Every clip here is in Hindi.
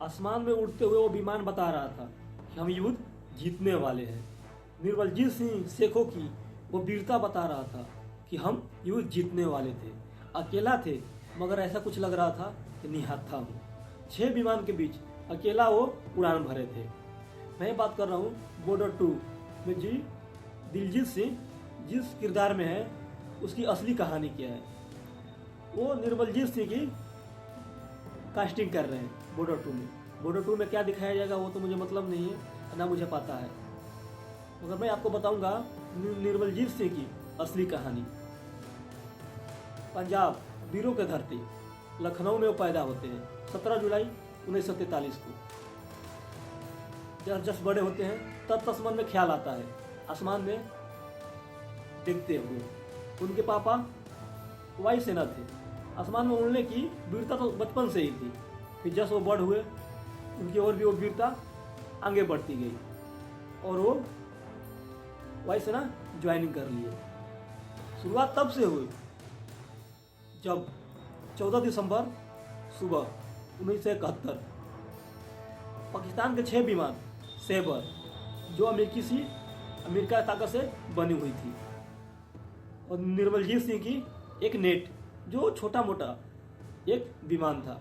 आसमान में उड़ते हुए वो विमान बता रहा था कि हम युद्ध जीतने वाले हैं। निर्मलजीत सिंह शेखों की वो वीरता बता रहा था कि हम युद्ध जीतने वाले थे। अकेला थे, मगर ऐसा कुछ लग रहा था कि निहत्था हूँ। 6 विमान के बीच अकेला वो उड़ान भरे थे। मैं बात कर रहा हूँ बॉर्डर 2 में जी दिलजीत सिंह जिस किरदार में है उसकी असली कहानी क्या है। वो निर्मलजीत सिंह की कास्टिंग कर रहे हैं बॉर्डर 2 में। बॉर्डर 2 में क्या दिखाया जाएगा वो तो मुझे मतलब नहीं है, ना मुझे पता है, मगर मैं आपको बताऊंगा निर्मलजीत सिंह की असली कहानी। पंजाब वीरों की धरती, लखनऊ में वो पैदा होते हैं 17 जुलाई 1943 को। जब बड़े होते हैं तब तक मन में ख्याल आता है आसमान में देखते हुए। उनके पापा वायुसेना थे। आसमान में उड़ने की वीरता तो बचपन से ही थी। फिर जब वो बड़ हुए उनकी और भी वो वीरता आगे बढ़ती गई और वो वायुसेना ज्वाइनिंग कर लिए। शुरुआत तब से हुई जब 14 दिसंबर सुबह 1971 पाकिस्तान के 6 विमान सेबर जो अमेरिका ताकत से बनी हुई थी और निर्मलजीत सिंह की एक नेट जो छोटा मोटा एक विमान था।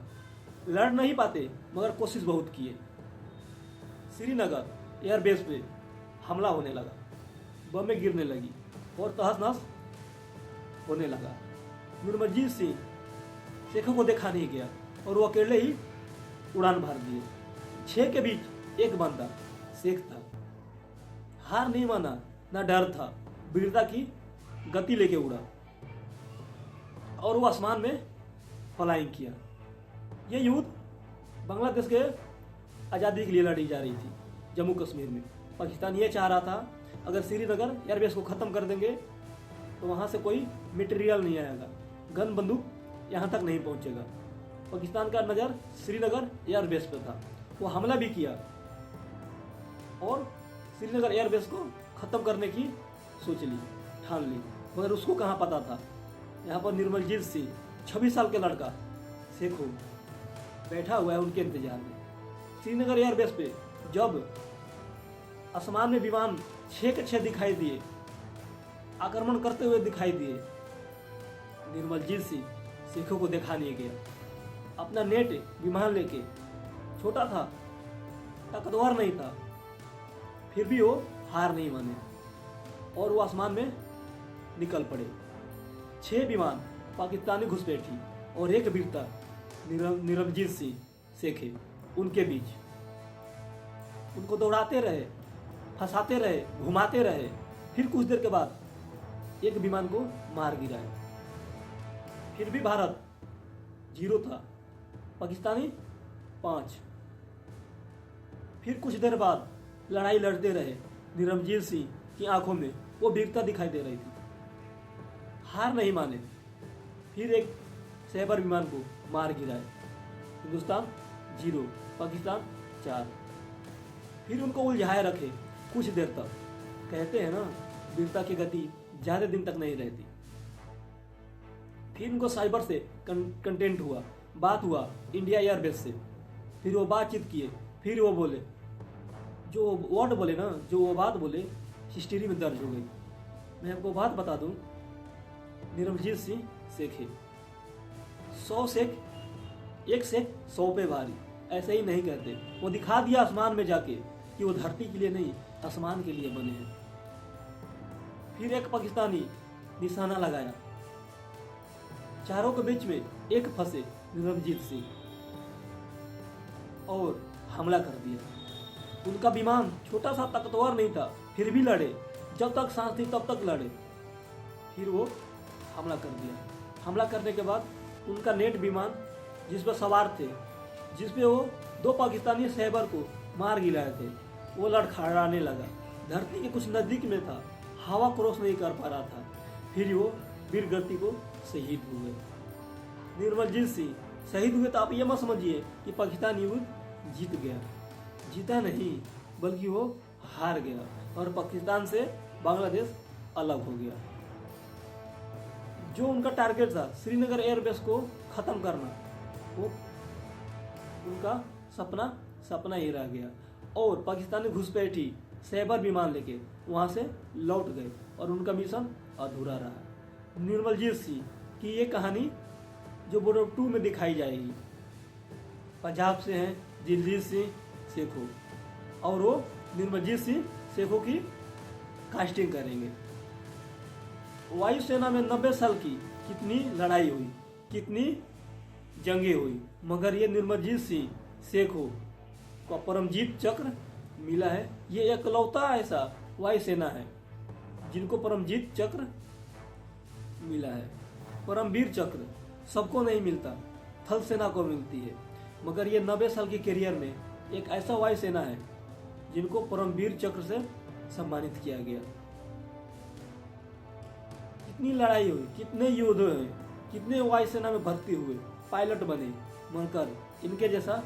लड़ नहीं पाते मगर कोशिश बहुत किए। श्रीनगर एयरबेस पे हमला होने लगा, बमें गिरने लगी और तहस नहस होने लगा। निर्मलजीत सिंह शेखों को देखा नहीं गया और वो अकेले ही उड़ान भर दिए। 6 के बीच एक बंदा शेख था। हार नहीं माना, ना डर था, वीरता की गति लेके उड़ा और वो आसमान में फ्लाइंग किया। ये युद्ध बांग्लादेश के आज़ादी के लिए लड़ी जा रही थी। जम्मू कश्मीर में पाकिस्तान ये चाह रहा था अगर श्रीनगर एयरबेस को ख़त्म कर देंगे तो वहाँ से कोई मटेरियल नहीं आएगा, गन बंदूक यहाँ तक नहीं पहुँचेगा। पाकिस्तान का नज़र श्रीनगर एयरबेस पर था। वो हमला भी किया और श्रीनगर एयरबेस को ख़त्म करने की सोच ली, ठान ली, मगर उसको कहाँ पता था यहाँ पर निर्मलजीत सिंह 26 साल के लड़का शेखों बैठा हुआ है उनके इंतजार में। श्रीनगर एयरबेस पे जब आसमान में विमान 6 के 6 दिखाई दिए, आक्रमण करते हुए दिखाई दिए, निर्मलजीत सिंह शेखों को देखा नहीं गया। अपना नेट विमान लेके, छोटा था, ताकतवर नहीं था, फिर भी वो हार नहीं माने और वो आसमान में निकल पड़े। 6 विमान पाकिस्तानी घुसपैठी और एक वीरता निर्मलजीत सिंह शेखे उनके बीच। उनको दौड़ाते रहे, फंसाते रहे, घुमाते रहे। फिर कुछ देर के बाद एक विमान को मार गिराए। फिर भी भारत 0 था, पाकिस्तानी 5। फिर कुछ देर बाद लड़ाई लड़ते रहे। निर्मलजीत सिंह की आंखों में वो वीरता दिखाई दे रही थी। हार नहीं माने। फिर एक सेबर विमान को मार गिराए। हिंदुस्तान 0, पाकिस्तान 4। फिर उनको उलझाए रखे कुछ देर तक। कहते हैं ना वीरता की गति ज़्यादा दिन तक नहीं रहती। फिर उनको साइबर से कंटेंट हुआ, बात हुआ इंडिया एयरबेस से। फिर वो बातचीत किए, फिर वो बोले, जो वर्ड बोले ना, जो वो बात बोले हिस्ट्री में दर्ज हो गई। मैं आपको बात बता दूं, निर्मलजीत सिंह शेखे 100 शेख, एक शेख 100 पे भारी, ऐसे ही नहीं कहते। वो दिखा दिया आसमान में जाके कि वो धरती के लिए नहीं आसमान के लिए बने हैं। फिर एक पाकिस्तानी निशाना लगाया, चारों के बीच में एक फंसे निर्मलजीत सिंह और हमला कर दिया। उनका विमान छोटा सा ताकतवर नहीं था, फिर भी लड़े, जब तक सांस थी तब तक लड़े। फिर वो हमला कर दिया। हमला करने के बाद उनका नेट विमान जिस पर सवार थे, जिस पे वो 2 पाकिस्तानी सैबर को मार गिराए थे, वो लड़खड़ाने लगा। धरती के कुछ नज़दीक में था, हवा क्रॉस नहीं कर पा रहा था। फिर वो वीर गति को शहीद हुए। निर्मलजीत सिंह शहीद हुए तो आप ये मत समझिए कि पाकिस्तान युद्ध जीत गया। जीता नहीं, बल्कि वो हार गया और पाकिस्तान से बांग्लादेश अलग हो गया। जो उनका टारगेट था श्रीनगर एयरबेस को ख़त्म करना, वो उनका सपना सपना ही रह गया और पाकिस्तानी घुसपैठी सैबर विमान लेके वहाँ से लौट गए और उनका मिशन अधूरा रहा। निर्मलजीत सिंह की ये कहानी जो बॉर्डर 2 में दिखाई जाएगी। पंजाब से हैं दिलजीत सिंह सेखो और वो निर्मलजीत सिंह सेखो की कास्टिंग करेंगे। वायुसेना में 90 साल की कितनी लड़ाई हुई, कितनी जंगें हुई, मगर ये निर्मलजीत सिंह सेखो को परमजीत चक्र मिला है। ये एकलौता ऐसा वायुसेना है जिनको परमजीत चक्र मिला है। परमवीर चक्र सबको नहीं मिलता, थल सेना को मिलती है, मगर ये 90 साल की करियर में एक ऐसा वायुसेना है जिनको परमवीर चक्र से सम्मानित किया गया। कितनी लड़ाई हुई, कितने युद्ध हुए, कितने वायुसेना में भर्ती हुए, पायलट बने, मगर इनके जैसा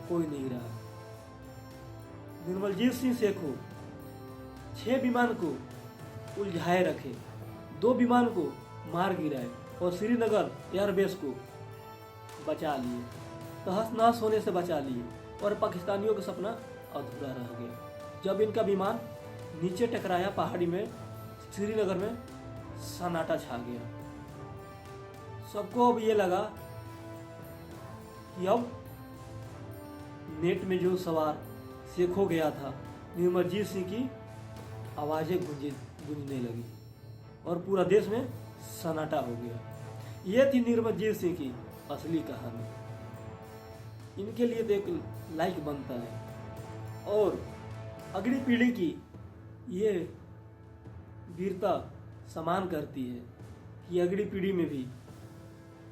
कोई नहीं रहा। निर्मलजीत सिंह सेखो 6 विमान को उलझाए रखे, 2 विमान को मार गिराए और श्रीनगर एयरबेस को बचा लिए, तहस नहस होने से बचा लिए और पाकिस्तानियों का सपना अधूरा रह गया। जब इनका विमान नीचे टकराया पहाड़ी में, श्रीनगर में सन्नाटा छा गया। सबको अब ये लगा कि अब नेट में जो सवार सेखो गया था, निर्मलजीत सिंह की आवाज़ें गूंजने लगी और पूरा देश में सन्नाटा हो गया। ये थी निर्मलजीत सिंह की असली कहानी। इनके लिए तो एक लाइक बनता है और अगली पीढ़ी की ये वीरता समान करती है कि अगली पीढ़ी में भी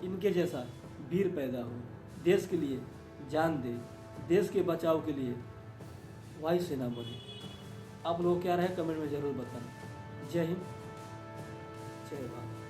इनके जैसा वीर पैदा हो, देश के लिए जान दे, देश के बचाव के लिए वायुसेना बने। आप लोग क्या रहे कमेंट में ज़रूर बताएं। जय हिंद, जय भारत।